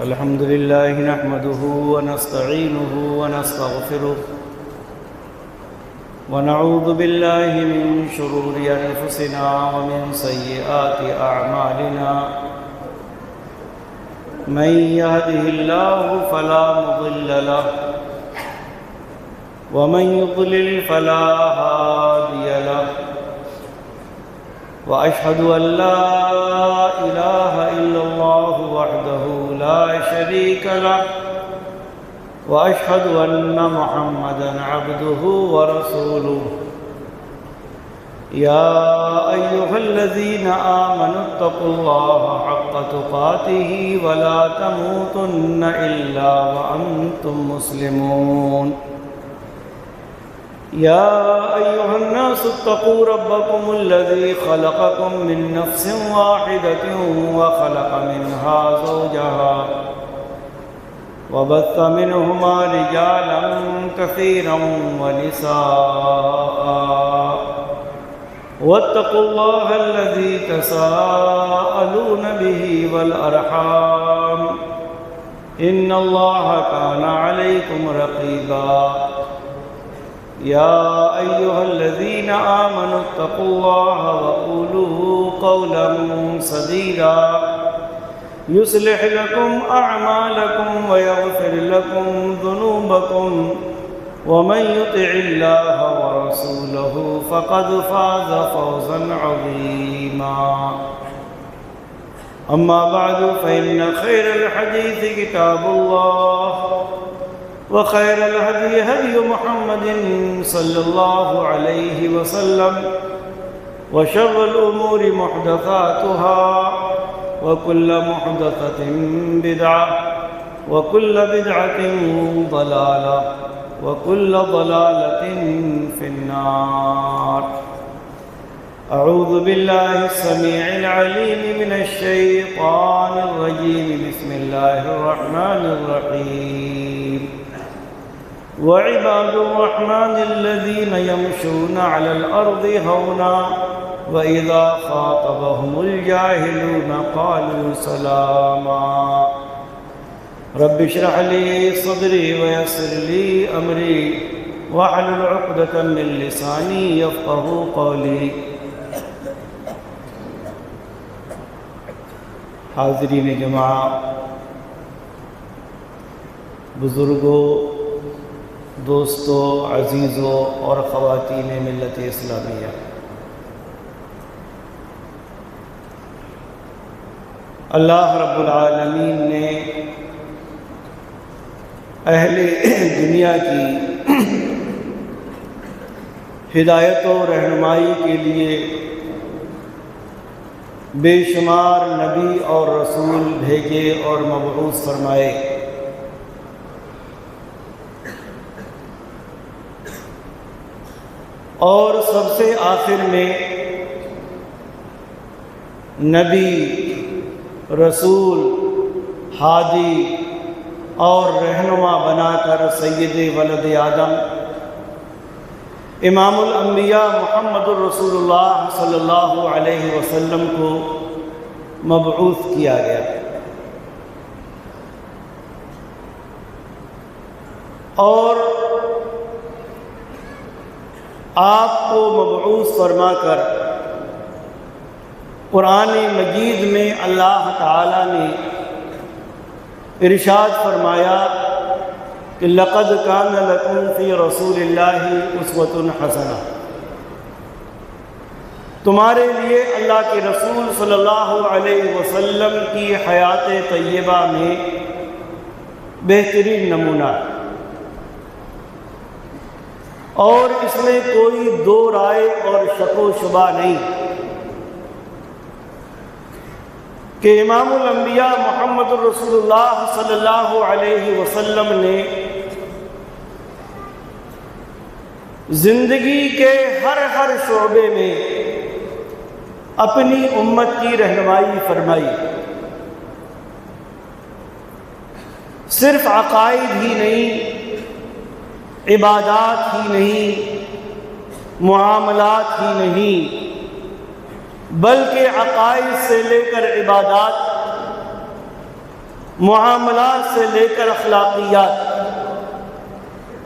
الحمد لله نحمده ونستعينه ونستغفره ونعوذ بالله من شرور أنفسنا ومن سيئات أعمالنا من يهده الله فلا مضل له ومن يضلل فلا هادي له وأشهد أن لا إله إلا الله وحده لا شريك له وأشهد أن محمدًا عبده ورسوله يا أيها الذين آمنوا اتقوا الله حق تقاته ولا تموتن إلا وأنتم مسلمون يا أيها الناس اتقوا ربكم الذي خلقكم من نفس واحدة وخلق منها زوجها وبث منهما رجالا كثيرا ونساء واتقوا الله الذي تساءلون به والأرحام إن الله كان عليكم رقيبا يا أيها الذين آمنوا اتقوا الله وقولوا قولا سديدا يصلح لكم أعمالكم ويغفر لكم ذنوبكم ومن يطع الله ورسوله فقد فاز فوزا عظيما أما بعد فإن خير الحديث كتاب الله وخير الهدي هدي محمد صلى الله عليه وسلم وشر الأمور محدثاتها وكل محدثة بدعة وكل بدعة ضلالة وكل ضلالة في النار. أعوذ بالله السميع العليم من الشيطان الرجيم. بسم الله الرحمن الرحيم. وعباد الرحمن الذين يمشون على الأرض هونا وإذا خاطبهم الجاهلون قالوا سلاما. رب اشرح لي صدري ويسر لي أمري واحلل عقدة من لساني يفقهوا قولي. حاضرین جماعة، بزرگوں، دوستوں، عزیزوں اور خواتین ملت اسلامیہ، اللہ رب العالمین نے اہل دنیا کی ہدایت و رہنمائی کے لیے بے شمار نبی اور رسول بھیجے اور مبعوث فرمائے. اور سب سے آخر میں نبی، رسول، ہادی اور رہنما بنا کر سید ولد آدم امام الانبیاء محمد الرسول اللہ صلی اللہ علیہ وسلم کو مبعوث کیا گیا. اور آپ کو مبعوث فرما کر قرآن مجید میں اللہ تعالیٰ نے ارشاد فرمایا کہ لقد کان لکم فی رسول اللہ اسوۃ حسنہ، تمہارے لیے اللہ کے رسول صلی اللہ علیہ وسلم کی حیات طیبہ میں بہترین نمونہ، اور اس میں کوئی دو رائے اور شک و شبہ نہیں کہ امام الانبیاء محمد الرسول اللہ صلی اللہ علیہ وسلم نے زندگی کے ہر شعبے میں اپنی امت کی رہنمائی فرمائی. صرف عقائد ہی نہیں، عبادات ہی نہیں، معاملات ہی نہیں، بلکہ عقائد سے لے کر عبادات، معاملات سے لے کر اخلاقیات،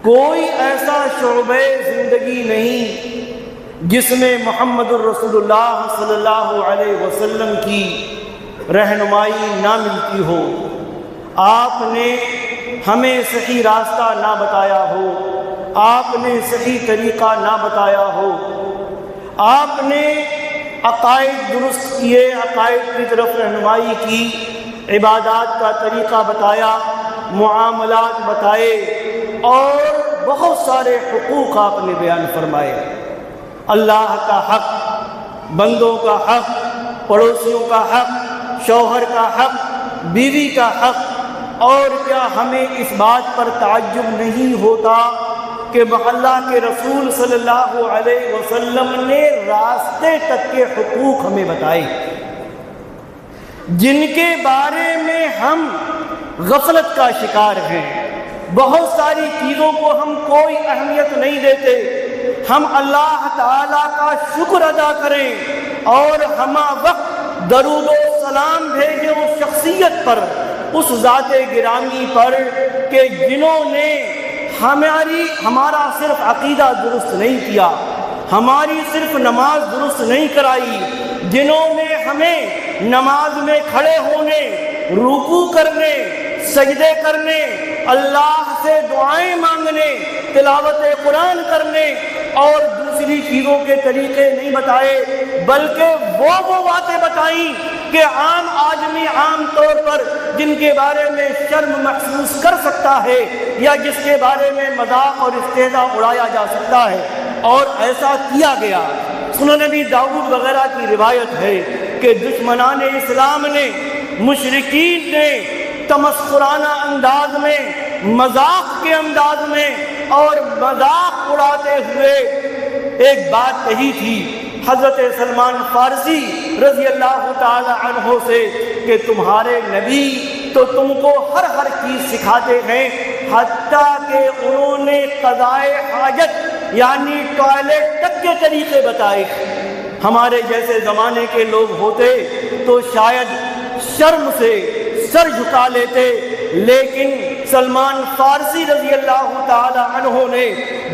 کوئی ایسا شعبہ زندگی نہیں جس میں محمد الرسول اللہ صلی اللہ علیہ وسلم کی رہنمائی نہ ملتی ہو۔ آپ نے ہمیں صحیح راستہ نہ بتایا ہو، آپ نے صحیح طریقہ نہ بتایا ہو، آپ نے عقائد درست کیے، عقائد کی طرف رہنمائی کی، عبادات کا طریقہ بتایا، معاملات بتائے، اور بہت سارے حقوق آپ نے بیان فرمائے۔ اللہ کا حق، بندوں کا حق، پڑوسیوں کا حق، شوہر کا حق، بیوی کا حق۔ اور کیا ہمیں اس بات پر تعجب نہیں ہوتا کہ اللہ کے رسول صلی اللہ علیہ وسلم نے راستے تک کے حقوق ہمیں بتائے، جن کے بارے میں ہم غفلت کا شکار ہیں۔ بہت ساری چیزوں کو ہم کوئی اہمیت نہیں دیتے۔ ہم اللہ تعالیٰ کا شکر ادا کریں اور ہمہ وقت درود و سلام بھیجیں اس شخصیت پر، اس ذات گرامی پر کہ جنہوں نے ہمارا صرف عقیدہ درست نہیں کیا، ہماری صرف نماز درست نہیں کرائی، جنہوں نے ہمیں نماز میں کھڑے ہونے، رکوع کرنے، سجدے کرنے، اللہ سے دعائیں مانگنے، تلاوت قرآن کرنے اور دوسری چیزوں کے طریقے نہیں بتائے، بلکہ وہ باتیں بتائیں کہ عام آدمی عام طور پر جن کے بارے میں شرم محسوس کر سکتا ہے یا جس کے بارے میں مذاق اور استہزاء اڑایا جا سکتا ہے، اور ایسا کیا گیا۔ سنن نبی داؤد وغیرہ کی روایت ہے کہ دشمنان اسلام نے، مشرکین نے تمسخرانہ انداز میں، مذاق کے انداز میں اور مذاق اڑاتے ہوئے ایک بات کہی تھی حضرت سلمان فارسی رضی اللہ تعالی عنہ سے کہ تمہارے نبی تو تم کو ہر چیز سکھاتے ہیں، حتیٰ کہ انہوں نے قضائے حاجت یعنی ٹوائلٹ تک کے طریقے بتائے۔ ہمارے جیسے زمانے کے لوگ ہوتے تو شاید شرم سے سر جھکا لیتے، لیکن سلمان فارسی رضی اللہ تعالی عنہ نے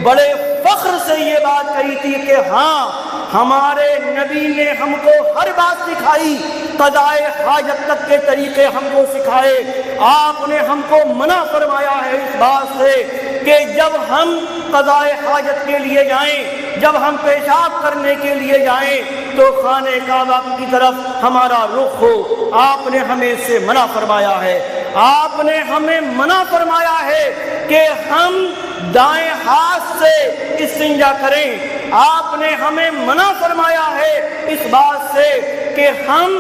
بڑے فخر سے یہ بات کہی تھی کہ ہاں، ہمارے نبی نے ہم کو ہر بات سکھائی، قضائے حاجت تک کے طریقے ہم کو سکھائے۔ آپ نے ہم کو منع فرمایا ہے اس بات سے کہ جب ہم قضائے حاجت کے لیے جائیں، جب ہم پیشاب کرنے کے لیے جائیں تو خانہ کعبہ کی طرف ہمارا رخ ہو۔ آپ نے ہمیں اس سے منع فرمایا ہے۔ آپ نے ہمیں منع فرمایا ہے کہ ہم دائیں ہاتھ سے استنجا کریں۔ آپ نے ہمیں منع فرمایا ہے اس بات سے کہ ہم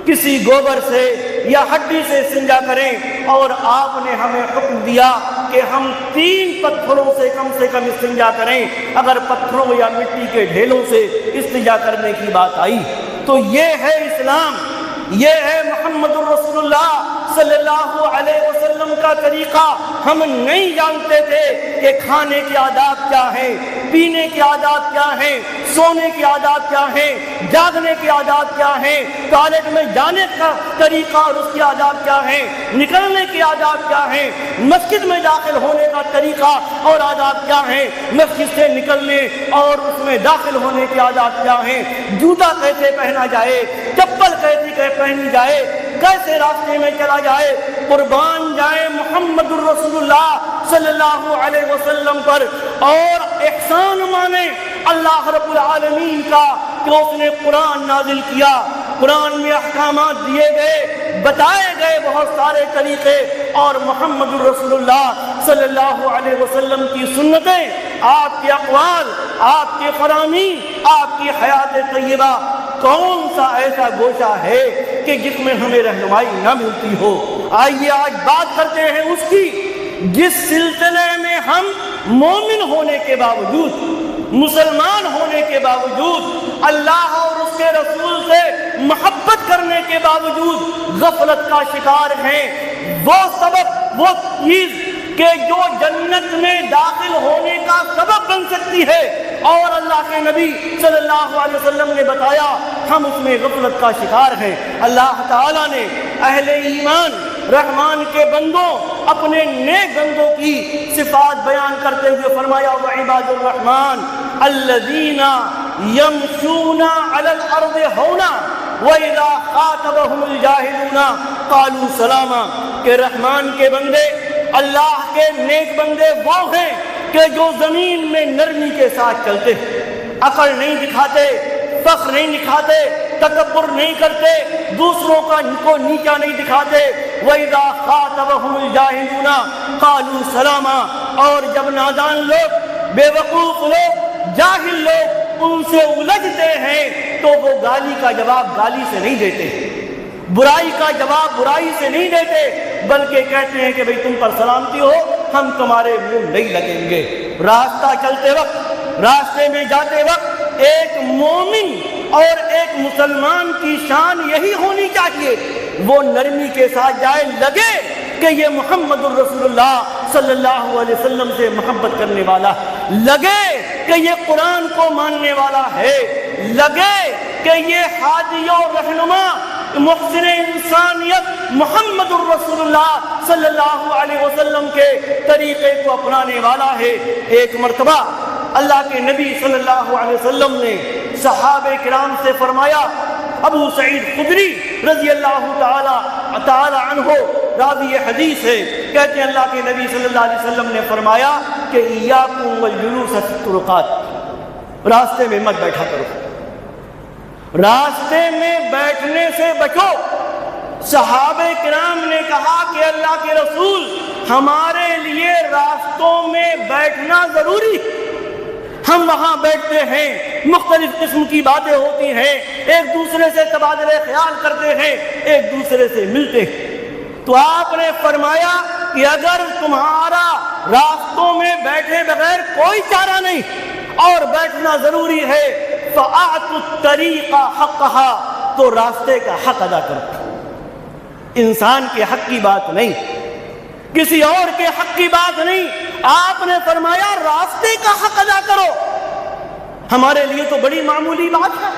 کسی گوبر سے یا ہڈی سے استنجا کریں، اور آپ نے ہمیں حکم دیا کہ ہم 3 پتھروں سے کم استنجا کریں۔ اگر پتھروں یا مٹی کے ڈھیلوں سے استنجا کرنے کی بات آئی تو یہ ہے اسلام، یہ ہے محمد الرسول اللہ صلی اللہ علیہ وسلم کا طریقہ۔ ہم نہیں جانتے تھے کہ کھانے کے آداب کیا ہیں، پینے کے آداب کیا ہیں، سونے کے آداب کیا ہیں، جاگنے کے آداب کیا ہیں، ٹوائلٹ میں جانے کا طریقہ اور اس کے آداب کیا ہیں، نکلنے کے آداب کیا ہیں، مسجد میں داخل ہونے کا طریقہ اور آداب کیا ہیں، مسجد سے نکلنے اور اس میں داخل ہونے کے آداب کیا ہیں، جوتا کیسے پہنا جائے، چپل کیسے پہنی جائے، کیسے راستے میں چلا جائے۔ قربان جائے محمد الرسول اللہ صلی اللہ علیہ وسلم پر، اور احسان مانے اللہ رب العالمین کا کہ اس نے قرآن نازل کیا، قرآن میں احکامات دیے گئے، بتائے گئے بہت سارے طریقے، اور محمد الرسول اللہ صلی اللہ علیہ وسلم کی سنتیں، آپ کے اقوال، آپ کے فرامین، آپ کی حیات طیبہ، کون سا ایسا گوشہ ہے کہ جس میں ہمیں رہنمائی نہ ملتی ہو۔ آئیے آج بات کرتے ہیں اس کی جس سلسلے میں ہم مومن ہونے کے باوجود، مسلمان ہونے کے باوجود، اللہ اور اس کے رسول سے محبت کرنے کے باوجود غفلت کا شکار ہیں۔ وہ سبب، وہ چیز کہ جو جنت میں داخل ہونے کا سبب بن سکتی ہے اور اللہ کے نبی صلی اللہ علیہ وسلم نے بتایا، ہم اس میں غفلت کا شکار ہیں۔ اللہ تعالیٰ نے اہل ایمان، رحمان کے بندوں اپنے نیک بندوں کی صفات بیان کرتے ہوئے فرمایا وعباد الرحمن الذین یمشون علی الارض ہونا وَإِذَا خَاطَبَهُمُ الْجَاهِلُونَ قَالُوا سَلَامًا کہ رحمان کے بندے اللہ کے نیک بندے وہ ہیں کہ جو زمین میں نرمی کے ساتھ چلتے عقل نہیں دکھاتے، فخر نہیں دکھاتے، تکبر نہیں کرتے، دوسروں کو نیچا نہیں دکھاتے۔ وَإِذَا خَاطَبَهُمُ الْجَاهِلُونَ قَالُوا سَلَامًا اور جب نادان لوگ، بے وقوف لوگ، جاہل لوگ ان سے الجھتے ہیں تو وہ گالی کا جواب گالی سے نہیں دیتے، برائی کا جواب برائی سے نہیں دیتے، بلکہ کہتے ہیں کہ بھئی تم پر سلامتی ہو، ہم تمہارے منہ نہیں لگیں گے۔ راستہ چلتے وقت، راستے میں جاتے وقت ایک مومن اور ایک مسلمان کی شان یہی ہونی چاہیے، وہ نرمی کے ساتھ جائے، لگے کہ یہ محمد الرسول اللہ صلی اللہ علیہ وسلم سے محبت کرنے والا، لگے کہ یہ قرآن کو ماننے والا ہے، لگے کہ یہ ہادی و رہنما محسن انسانیت محمد الرسول اللہ صلی اللہ علیہ وسلم کے طریقے کو اپنانے والا ہے۔ ایک مرتبہ اللہ کے نبی صلی اللہ علیہ وسلم نے صحابہ کرام سے فرمایا، ابو سعید خدری رضی اللہ تعالی عنہ راوی حدیث ہے، کہتے ہیں اللہ کے نبی صلی اللہ علیہ وسلم نے فرمایا کہ ایاکم والجلوس فی الطرقات، راستے میں مت بیٹھا کرو، راستے میں بیٹھنے سے بچو۔ صحابہ کرام نے کہا کہ اللہ کے رسول ہمارے لیے راستوں میں بیٹھنا ضروری، ہم وہاں بیٹھتے ہیں، مختلف قسم کی باتیں ہوتی ہیں، ایک دوسرے سے تبادلہ خیال کرتے ہیں، ایک دوسرے سے ملتے ہیں۔ تو آپ نے فرمایا کہ اگر تمہارا راستوں میں بیٹھے بغیر کوئی چارہ نہیں اور بیٹھنا ضروری ہے فَأَعْتُوا الطَّرِيقَ حَقَّهَا، تو راستے کا حق ادا کرو۔ انسان کے حق کی بات نہیں، کسی اور کے حق کی بات نہیں، آپ نے فرمایا راستے کا حق ادا کرو۔ ہمارے لیے تو بڑی معمولی بات ہے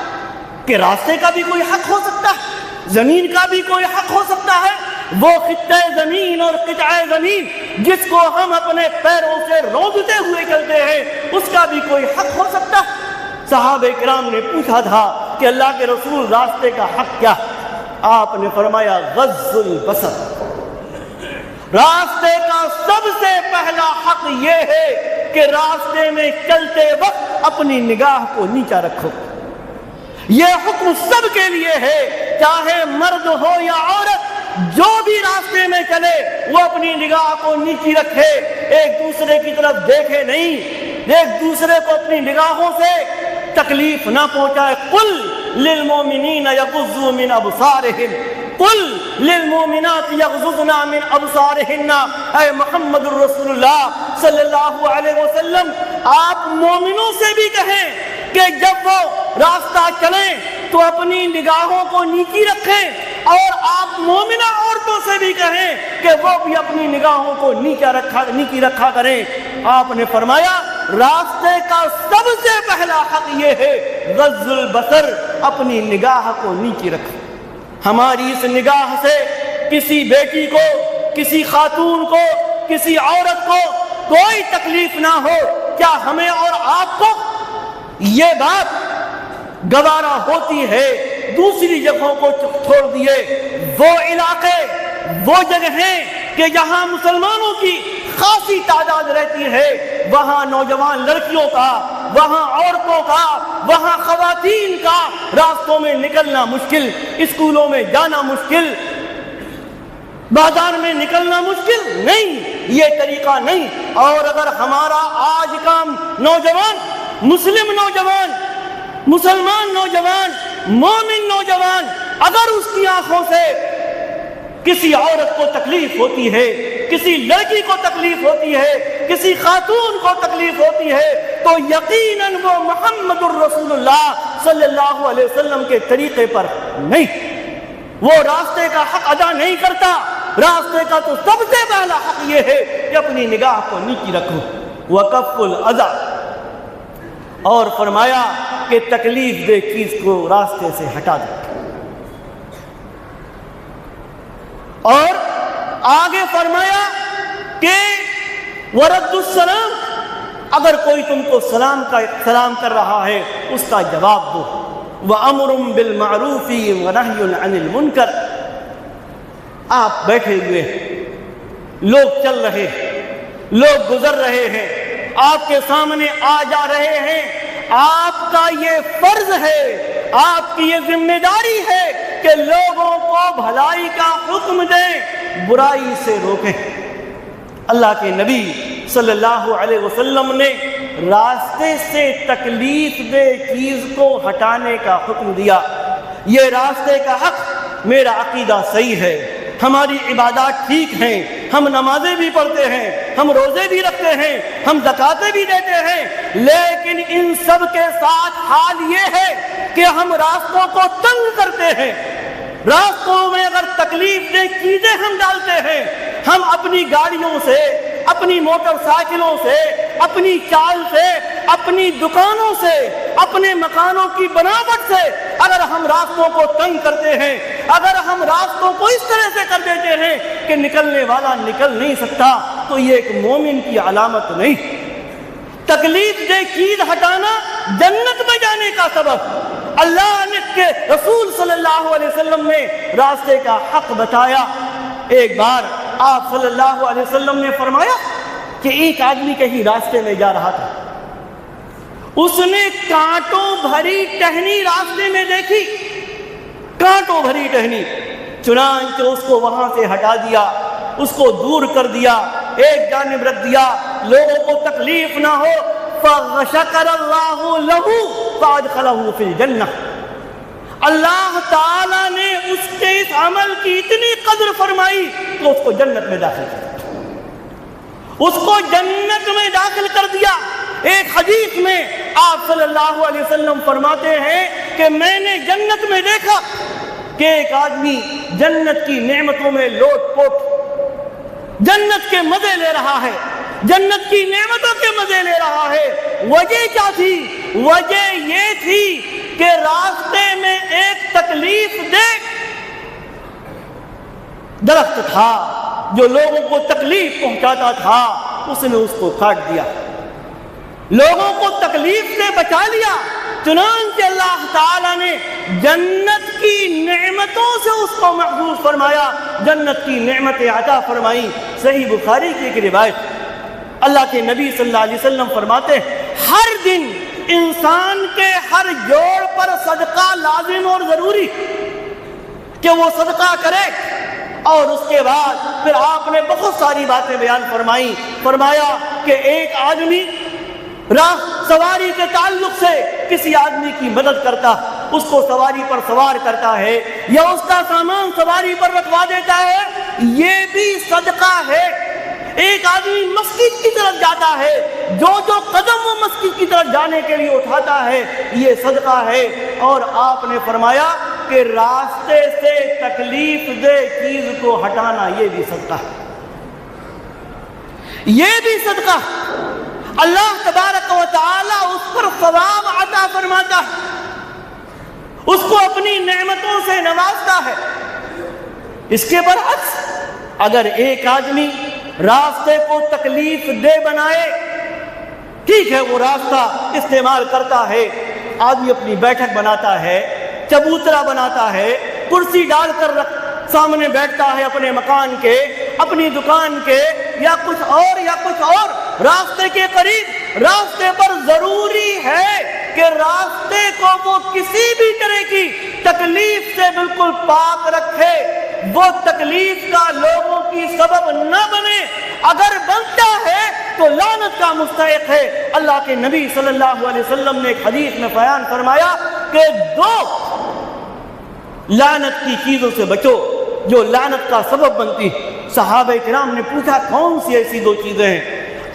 کہ راستے کا بھی کوئی حق ہو سکتا ہے، زمین کا بھی کوئی حق ہو سکتا ہے، وہ خطہ زمین اور قطع زمین جس کو ہم اپنے پیروں سے رونگتے ہوئے چلتے ہیں، اس کا بھی کوئی حق ہو سکتا ہے۔ صحابہ کرام نے پوچھا تھا کہ اللہ کے رسول راستے کا حق کیا؟ آپ نے فرمایا غض البصر، راستے کا سب سے پہلا حق یہ ہے کہ راستے میں چلتے وقت اپنی نگاہ کو نیچا رکھو۔ یہ حکم سب کے لیے ہے، چاہے مرد ہو یا عورت، جو بھی راستے میں چلے وہ اپنی نگاہ کو نیچی رکھے، ایک دوسرے کی طرف دیکھے نہیں، ایک دوسرے کو اپنی نگاہوں سے تکلیف نہ پہنچائے۔ قل للمؤمنین یغضوا من ابصارہم، قل للمؤمنات یغضضن من ابصارہن، اے محمد الرسول اللہ صلی اللہ علیہ وسلم آپ مومنوں سے بھی کہیں کہ جب وہ راستہ چلیں تو اپنی نگاہوں کو نیچی رکھیں، اور آپ مومنہ عورتوں سے بھی کہیں کہ وہ بھی اپنی نگاہوں کو نیچی رکھا کریں۔ آپ نے فرمایا راستے کا سب سے پہلا حق یہ ہے غض البصر، اپنی نگاہ کو نیچی رکھیں۔ ہماری اس نگاہ سے کسی بیٹی کو، کسی خاتون کو، کسی عورت کو کوئی تکلیف نہ ہو، کیا ہمیں اور آپ کو یہ بات گوارا ہوتی ہے؟ دوسری جگہوں کو چھوڑ دیے، وہ علاقے، وہ جگہیں کہ جہاں مسلمانوں کی خاصی تعداد رہتی ہے، وہاں نوجوان لڑکیوں کا، وہاں عورتوں کا، وہاں خواتین کا راستوں میں نکلنا مشکل، اسکولوں میں جانا مشکل، بازار میں نکلنا مشکل نہیں، یہ طریقہ نہیں۔ اور اگر ہمارا آج کا نوجوان، مسلم نوجوان، مسلمان نوجوان، مومن نوجوان، اگر اس کی آنکھوں سے کسی عورت کو تکلیف ہوتی ہے، کسی لڑکی کو تکلیف ہوتی ہے، کسی خاتون کو تکلیف ہوتی ہے، تو یقیناً وہ محمد الرسول اللہ صلی اللہ علیہ وسلم کے طریقے پر نہیں، وہ راستے کا حق ادا نہیں کرتا۔ راستے کا تو سب سے پہلا حق یہ ہے کہ اپنی نگاہ کو نیچی رکھو۔ وَكَفُّ الْأَذَى، اور فرمایا کہ تکلیف دہ چیز کو راستے سے ہٹا دو، اور آگے فرمایا کہ ورد السلام، اگر کوئی تم کو سلام کر رہا ہے اس کا جواب دو، وَأَمْرٌ بِالْمَعْرُوفِ وَنَهْيٌ عَنِ الْمُنْكَرِ۔ آپ بیٹھے ہوئے، لوگ چل رہے ہیں، لوگ گزر رہے ہیں، آپ کے سامنے آ جا رہے ہیں، آپ کا یہ فرض ہے، آپ کی یہ ذمہ داری ہے کہ لوگوں کو بھلائی کا حکم دیں، برائی سے روکیں۔ اللہ کے نبی صلی اللہ علیہ وسلم نے راستے سے تکلیف دہ چیز کو ہٹانے کا حکم دیا۔ یہ راستے کا حق، میرا عقیدہ صحیح ہے، ہماری عبادات ٹھیک ہیں، ہم نمازیں بھی پڑھتے ہیں، ہم روزے بھی رکھتے ہیں، ہم زکاتیں بھی دیتے ہیں، لیکن ان سب کے ساتھ حال یہ ہے کہ ہم راستوں کو تنگ کرتے ہیں۔ راستوں میں اگر تکلیف دہ چیزیں ہم ڈالتے ہیں، ہم اپنی گاڑیوں سے، اپنی موٹر سائیکلوں سے، اپنی چال سے، اپنی دکانوں سے، اپنے مکانوں کی بناوٹ سے اگر ہم راستوں کو تنگ کرتے ہیں، اگر ہم راستوں کو اس طرح سے کر دیتے ہیں کہ نکلنے والا نکل نہیں سکتا، تو یہ ایک مومن کی علامت نہیں۔ تکلیف دہ چیز ہٹانا جنت میں جانے کا سبب۔ اللہ نے کے رسول صلی اللہ علیہ وسلم نے راستے کا حق بتایا۔ ایک بار آپ صلی اللہ علیہ وسلم نے فرمایا کہ ایک آدمی کہیں راستے میں جا رہا تھا، اس نے کانٹوں بھری ٹہنی راستے میں دیکھی، کانٹوں بھری ٹہنی، چنانچہ اس کو وہاں سے ہٹا دیا، اس کو دور کر دیا، ایک جانب رکھ دیا، لوگوں کو تکلیف نہ ہو۔ فَشَكَرَ اللَّهُ لَهُ فَأَدْخَلَهُ فِي الْجَنَّةِ، اللہ تعالیٰ نے اس کے اس عمل کی اتنی قدر فرمائی کہ اس کو جنت میں داخل کر دیا، اس کو جنت میں داخل کر دیا۔ ایک حدیث میں آپ صلی اللہ علیہ وسلم فرماتے ہیں کہ میں نے جنت میں دیکھا کہ ایک آدمی جنت کی نعمتوں میں لوٹ پوٹ، جنت کے مزے لے رہا ہے، جنت کی نعمتوں کے مزے لے رہا ہے۔ وجہ کیا تھی؟ وجہ یہ تھی کہ راستے میں ایک تکلیف دہ درخت تھا جو لوگوں کو تکلیف پہنچاتا تھا، اس نے اس کو کاٹ دیا، لوگوں کو تکلیف سے بچا لیا۔ چنانچہ اللہ تعالیٰ نے جنت کی نعمتوں سے اس کو محفوظ فرمایا، جنت کی نعمتیں عطا فرمائی۔ صحیح بخاری کی ایک روایت، اللہ کے نبی صلی اللہ علیہ وسلم فرماتے ہیں ہر دن انسان کے ہر جوڑ پر صدقہ لازم اور ضروری کہ وہ صدقہ کرے۔ اور اس کے بعد پھر آپ نے بہت ساری باتیں بیان فرمائی، فرمایا کہ ایک آدمی راہ سواری کے تعلق سے کسی آدمی کی مدد کرتا، اس کو سواری پر سوار کرتا ہے یا اس کا سامان سواری پر رکھوا دیتا ہے، یہ بھی صدقہ ہے۔ ایک آدمی مسجد کی طرف جاتا ہے، جو قدم وہ مسجد کی طرف جانے کے لیے اٹھاتا ہے، یہ صدقہ ہے۔ اور آپ نے فرمایا کہ راستے سے تکلیف دہ چیز کو ہٹانا یہ بھی صدقہ ہے، یہ بھی صدقہ۔ اللہ تبارک و تعالی اس پر ثواب عطا فرماتا ہے، اس کو اپنی نعمتوں سے نوازتا ہے۔ اس کے برعکس اگر ایک آدمی راستے کو تکلیف دہ بنائے، ٹھیک ہے وہ راستہ استعمال کرتا ہے، آدمی اپنی بیٹھک بناتا ہے، چبوترا بناتا ہے، کرسی ڈال کر سامنے بیٹھتا ہے اپنے مکان کے، اپنی دکان کے، یا کچھ اور راستے کے قریب۔ راستے پر ضروری ہے کہ راستے کو وہ کسی بھی طرح کی تکلیف سے بالکل پاک رکھے، وہ تکلیف کا لوگوں کی سبب نہ بنے، اگر بنتا ہے تو لعنت کا مستحق ہے۔ اللہ کے نبی صلی اللہ علیہ وسلم نے ایک حدیث میں بیان فرمایا کہ دو لعنت کی چیزوں سے بچو جو لعنت کا سبب بنتی۔ صحابہ کرام نے پوچھا کون سی ایسی دو چیزیں ہیں؟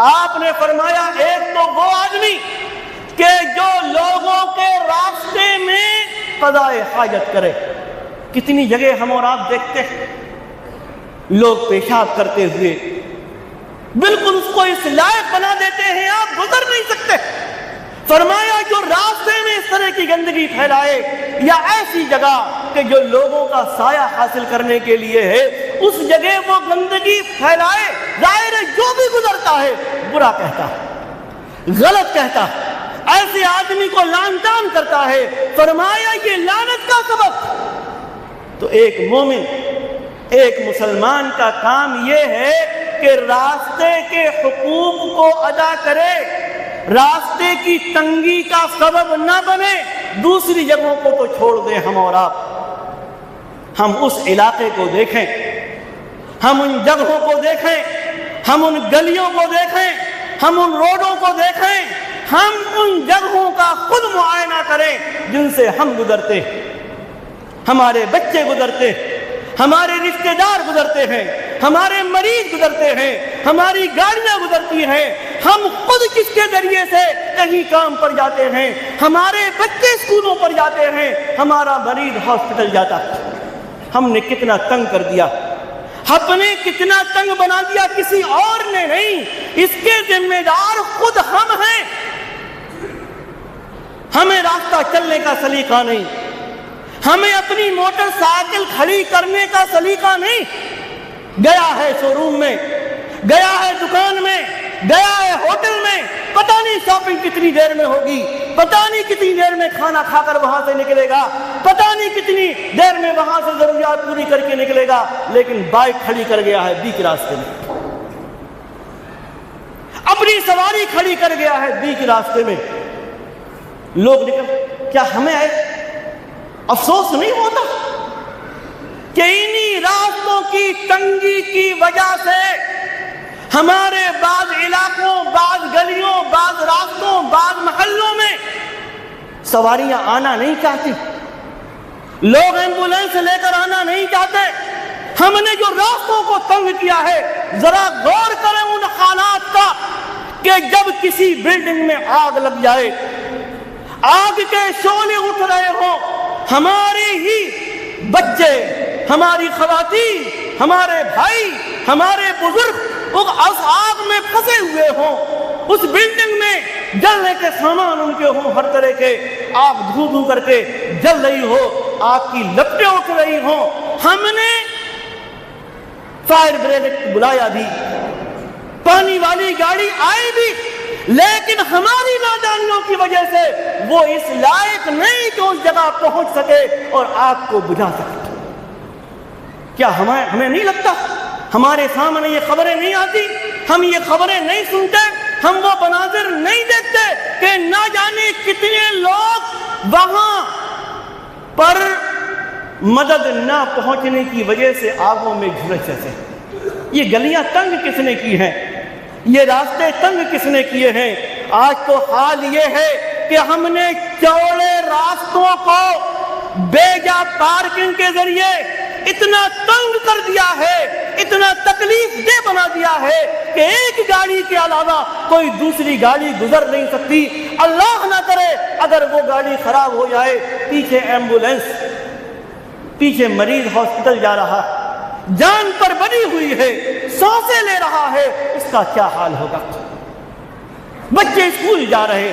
آپ نے فرمایا ایک تو وہ آدمی کہ جو لوگوں کے راستے میں قضائے حاجت کرے۔ کتنی جگہ ہم اور آپ دیکھتے ہیں لوگ پیشاب کرتے ہوئے بالکل اس کو اس لائق بنا دیتے ہیں آپ گزر نہیں سکتے۔ فرمایا جو راستے میں اس طرح کی گندگی پھیلائے یا ایسی جگہ کہ جو لوگوں کا سایہ حاصل کرنے کے لیے ہے، اس جگہ وہ گندگی پھیلائے، ظاہر ہے جو بھی گزرتا ہے برا کہتا ہے، غلط کہتا ہے، ایسے آدمی کو لعن طعن کرتا ہے۔ فرمایا یہ لعنت کا سبب۔ تو ایک مومن، ایک مسلمان کا کام یہ ہے کہ راستے کے حقوق کو ادا کرے، راستے کی تنگی کا سبب نہ بنے۔ دوسری جگہوں کو تو چھوڑ دیں ہم اور آپ، ہم اس علاقے کو دیکھیں، ہم ان جگہوں کو دیکھیں، ہم ان گلیوں کو دیکھیں، ہم ان روڈوں کو دیکھیں، ہم ان جگہوں کا خود معائنہ کریں جن سے ہم گزرتے ہیں، ہمارے بچے گزرتے ہیں، ہمارے رشتہ دار گزرتے ہیں، ہمارے مریض گزرتے ہیں، ہماری گاڑیاں گزرتی ہیں، ہم خود کس کے ذریعے سے کہیں کام پر جاتے ہیں، ہمارے بچے اسکولوں پر جاتے ہیں، ہمارا مریض ہاسپٹل جاتا ہے۔ ہم نے کتنا تنگ کر دیا، ہم نے کتنا تنگ بنا دیا، کسی اور نے نہیں، اس کے ذمہ دار خود ہم ہیں۔ ہمیں راستہ چلنے کا سلیقہ نہیں، ہمیں اپنی موٹر سائیکل کھڑی کرنے کا سلیقہ نہیں۔ گیا ہے شو روم میں، گیا ہے دکان میں، گیا ہے ہوٹل میں، پتہ نہیں شاپنگ کتنی دیر میں ہوگی، پتہ نہیں کتنی دیر میں کھانا کھا کر وہاں سے نکلے گا، پتہ نہیں کتنی دیر میں وہاں سے ضروریات پوری کر کے نکلے گا، لیکن بائک کھڑی کر گیا ہے بیچ راستے میں، اپنی سواری کھڑی کر گیا ہے بیچ راستے میں۔ لوگ نکل، کیا ہمیں افسوس نہیں ہوتا کہ انہی راستوں کی تنگی کی وجہ سے ہمارے بعض علاقوں، بعض گلیوں، بعض راستوں، بعض محلوں میں سواریاں آنا نہیں چاہتی، لوگ ایمبولینس لے کر آنا نہیں چاہتے۔ ہم نے جو راستوں کو تنگ کیا ہے، ذرا غور کریں ان حالات کا کہ جب کسی بلڈنگ میں آگ لگ جائے، آگ کے شعلے اٹھ رہے ہوں، ہمارے ہی بچے، ہماری خواتین، ہمارے بھائی، ہمارے بزرگ اس آگ میں پھنسے ہوئے ہوں، اس بلڈنگ میں جلنے کے سامان ان کے ہوں، ہر طرح کے آگ دھو دھو کر کے جل رہی ہو، آگ کی لپٹیں اٹھ رہی ہوں۔ ہم نے فائر بریگیڈ بلایا بھی، پانی والی گاڑی آئی بھی، لیکن ہماری نادانیوں کی وجہ سے وہ اس لائق نہیں کہ اس جگہ پہنچ سکے اور آگ کو بجھا سکے۔ کیا ہمیں نہیں لگتا، ہمارے سامنے یہ خبریں نہیں آتی، ہم یہ خبریں نہیں سنتے، ہم وہ مناظر نہیں دیکھتے کہ نہ جانے کتنے لوگ وہاں پر مدد نہ پہنچنے کی وجہ سے آگوں میں جھلس جاتے۔ یہ گلیاں تنگ کس نے کی ہیں، یہ راستے تنگ کس نے کیے ہیں؟ آج تو حال یہ ہے کہ ہم نے چوڑے راستوں کو بیجا پارکنگ کے ذریعے اتنا تنگ کر دیا ہے، اتنا تکلیف دہ بنا دیا ہے کہ ایک گاڑی کے علاوہ کوئی دوسری گاڑی گزر نہیں سکتی۔ اللہ نہ کرے اگر وہ گاڑی خراب ہو جائے، پیچھے ایمبولینس، پیچھے مریض ہاسپٹل جا رہا، جان پر بنی ہوئی ہے، سانسیں لے رہا ہے، اس کا کیا حال ہوگا؟ بچے اسکول جا رہے،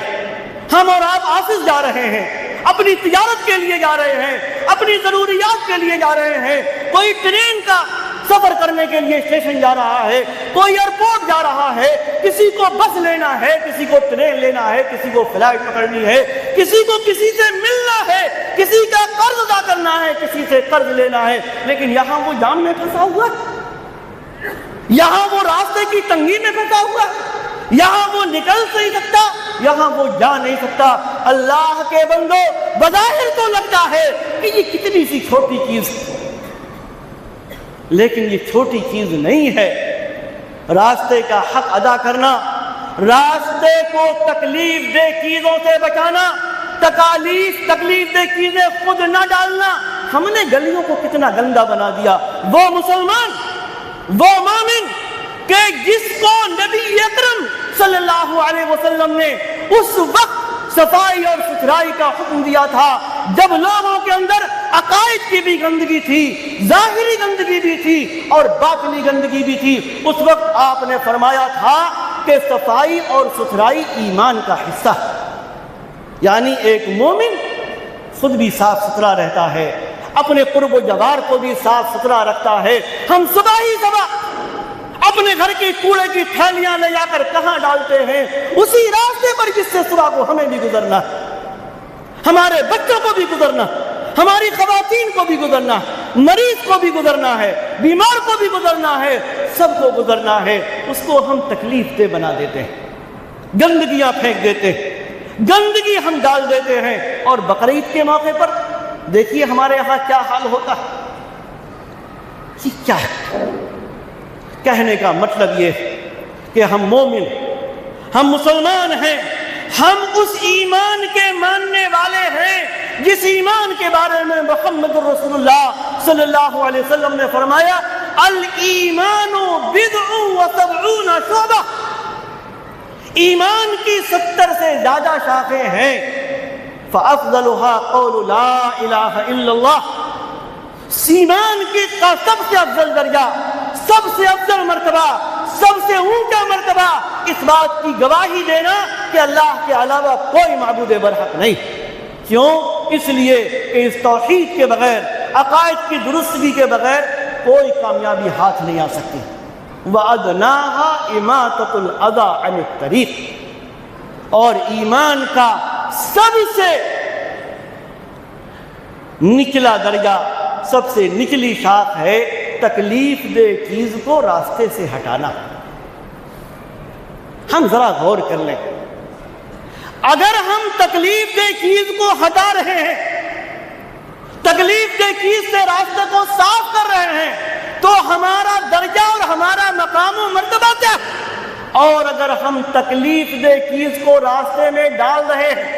ہم اور آپ آفس جا رہے ہیں، اپنی تجارت کے لیے جا رہے ہیں، اپنی ضروریات کے لیے جا رہے ہیں، کوئی ٹرین کا سفر کرنے کے لیے اسٹیشن جا رہا ہے، کوئی ایئرپورٹ جا رہا ہے، کسی کو بس لینا ہے، کسی کو ٹرین لینا ہے، کسی کو فلائٹ پکڑنی ہے، کسی کو کسی سے ملنا ہے، کسی کا قرض ادا کرنا ہے، کسی سے قرض لینا ہے، لیکن یہاں وہ جام میں پھنسا ہوا ہے، یہاں وہ راستے کی تنگی میں پھنسا ہوا ہے، یہاں وہ نکل نہیں سکتا، یہاں وہ جا نہیں سکتا۔ اللہ کے بندو، بظاہر تو لگتا ہے کہ یہ کتنی سی چھوٹی چیز، لیکن یہ چھوٹی چیز نہیں ہے۔ راستے کا حق ادا کرنا، راستے کو تکلیف دہ چیزوں سے بچانا، تکلیف دہ چیزیں خود نہ ڈالنا۔ ہم نے گلیوں کو کتنا گندا بنا دیا۔ وہ مسلمان، وہ مومن کہ جس کو نبی اکرم صلی اللہ علیہ وسلم نے اس وقت صفائی اور ستھرائی کا حکم دیا تھا جب لوگوں کے اندر عقائد کی بھی گندگی تھی، ظاہری گندگی بھی تھی اور باطنی گندگی بھی تھی، اس وقت آپ نے فرمایا تھا کہ صفائی اور ستھرائی ایمان کا حصہ ہے، یعنی ایک مومن خود بھی صاف ستھرا رہتا ہے، اپنے قرب و جوار کو بھی صاف ستھرا رکھتا ہے۔ ہم صبح ہی صبح اپنے گھر کی کوڑے کی تھیلیاں لے جا کر کہاں ڈالتے ہیں؟ اسی راستے پر جس سے صبح کو ہمیں بھی گزرنا، ہمارے بچوں کو بھی گزرنا، ہماری خواتین کو بھی گزرنا، مریض کو بھی گزرنا ہے، بیمار کو بھی گزرنا ہے، سب کو گزرنا ہے۔ اس کو ہم تکلیف دہ بنا دیتے ہیں، گندگیاں پھینک دیتے ہیں، گندگی ہم ڈال دیتے ہیں۔ اور بقرعید کے موقع پر دیکھیے ہمارے یہاں کیا حال ہوتا ہے۔ یہ کیا ہے؟ کہنے کا مطلب یہ کہ ہم مومن، ہم مسلمان ہیں، ہم اس ایمان کے ماننے والے ہیں جس ایمان کے بارے میں محمد رسول اللہ صلی اللہ علیہ وسلم نے فرمایا الایمان بضع و سبعون شعبہ، ایمان کی 70 سے زیادہ شاخیں ہیں۔ فافضلها قول لا الہ الا اللہ، ایمان کی سب سے افضل درجہ، سب سے افضل مرتبہ، سب سے اونچا مرتبہ اس بات کی گواہی دینا کہ اللہ کے علاوہ کوئی معبود برحق نہیں۔ کیوں؟ اس لیے کہ اس توحید کے بغیر، عقائد کی درستگی کے بغیر کوئی کامیابی ہاتھ نہیں آ سکتی۔ وَأَدْنَاهَا إِمَاطَةُ الْأَذَى عَنِ الطَّرِيقِ، اور ایمان کا سب سے نچلا درجہ، سب سے نچلی شاخ ہے تکلیف دہ چیز کو راستے سے ہٹانا۔ ہم ذرا غور کر لیں، اگر ہم تکلیف دہ چیز کو ہٹا رہے ہیں، تکلیف دہ چیز سے راستے کو صاف کر رہے ہیں، تو ہمارا درجہ اور ہمارا مقام و مرتبہ کیا ہے؟ اور اگر ہم تکلیف دہ چیز کو راستے میں ڈال رہے ہیں،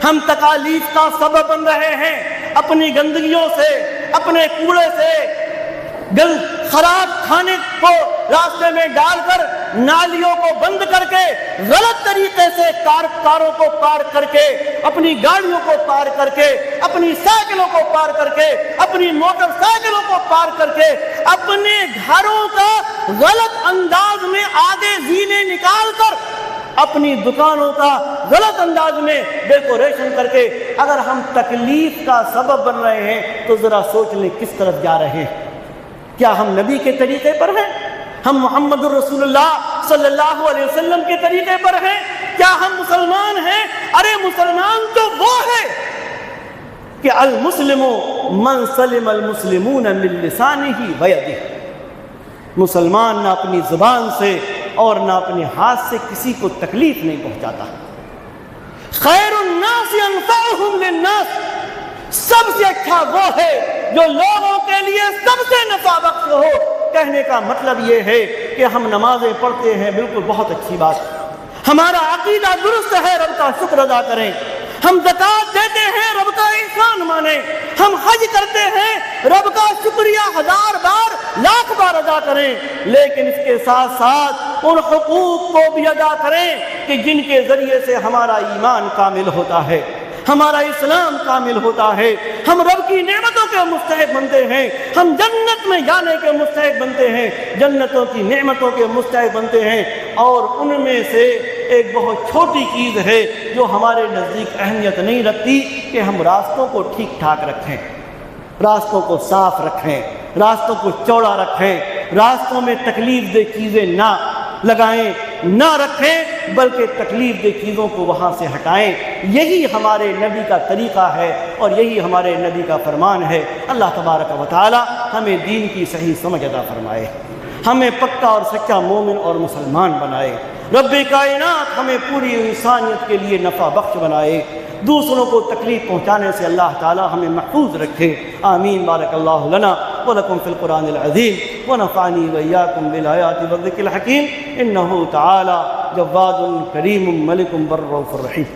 ہم تکالیف کا سبب بن رہے ہیں، اپنی گندگیوں سے، اپنے کوڑے سے، خراب کھانے کو راستے میں ڈال کر، نالیوں کو بند کر کے، غلط طریقے سے کاروں کو پار کر کے، اپنی گاڑیوں کو پار کر کے، اپنی سائیکلوں کو پار کر کے، اپنی موٹر سائیکلوں کو پار کر کے، اپنے گھروں کا غلط انداز میں آگے زینے نکال کر، اپنی دکانوں کا غلط انداز میں ڈیکوریشن کر کے اگر ہم تکلیف کا سبب بن رہے ہیں تو ذرا سوچ لیں کس طرف جا رہے ہیں۔ کیا ہم نبی کے طریقے پر ہیں؟ ہم محمد رسول اللہ صلی اللہ علیہ وسلم کے طریقے پر ہیں؟ کیا ہم مسلمان ہیں؟ ارے مسلمان تو وہ ہے کہ المسلم من سلم المسلمون من لسانہ ویدہ، مسلمان نہ اپنی زبان سے اور نہ اپنے ہاتھ سے کسی کو تکلیف نہیں پہنچاتا۔ خیر الناس انفعهم للناس، سب سے اچھا وہ ہے جو لوگوں کے لیے سب سے نفع بخش ہو۔ کہنے کا مطلب یہ ہے کہ ہم نمازیں پڑھتے ہیں، بالکل بہت اچھی بات، ہمارا عقیدہ درست ہے، رب کا شکر ادا کریں، ہم زکوٰۃ دیتے ہیں، رب کا احسان مانیں، ہم حج کرتے ہیں، رب کا شکریہ 1000 بار، لاکھ بار ادا کریں، لیکن اس کے ساتھ ساتھ ان حقوق کو بھی ادا کریں کہ جن کے ذریعے سے ہمارا ایمان کامل ہوتا ہے، ہمارا اسلام کامل ہوتا ہے، ہم رب کی نعمتوں کے مستحق بنتے ہیں، ہم جنت میں جانے کے مستحق بنتے ہیں، جنتوں کی نعمتوں کے مستحق بنتے ہیں۔ اور ان میں سے ایک بہت چھوٹی چیز ہے جو ہمارے نزدیک اہمیت نہیں رکھتی کہ ہم راستوں کو ٹھیک ٹھاک رکھیں، راستوں کو صاف رکھیں، راستوں کو چوڑا رکھیں، راستوں میں تکلیف دہ چیزیں نہ لگائیں، نہ رکھیں، بلکہ تکلیف دہ چیزوں کو وہاں سے ہٹائیں۔ یہی ہمارے نبی کا طریقہ ہے اور یہی ہمارے نبی کا فرمان ہے۔ اللہ تبارک و تعالی ہمیں دین کی صحیح سمجھ عطا فرمائے، ہمیں پکا اور سچا مومن اور مسلمان بنائے، رب کائنات ہمیں پوری انسانیت کے لیے نفع بخش بنائے، دوسروں کو تکلیف پہنچانے سے اللہ تعالی ہمیں محفوظ رکھے۔ آمین۔ بارک اللہ لنا ولکم فی القرآن العظیم ونفعنی وإیاکم بالآیات والذکر الحکیم، انہ تعالی جواد کریم ملک بر رؤوف رحیم۔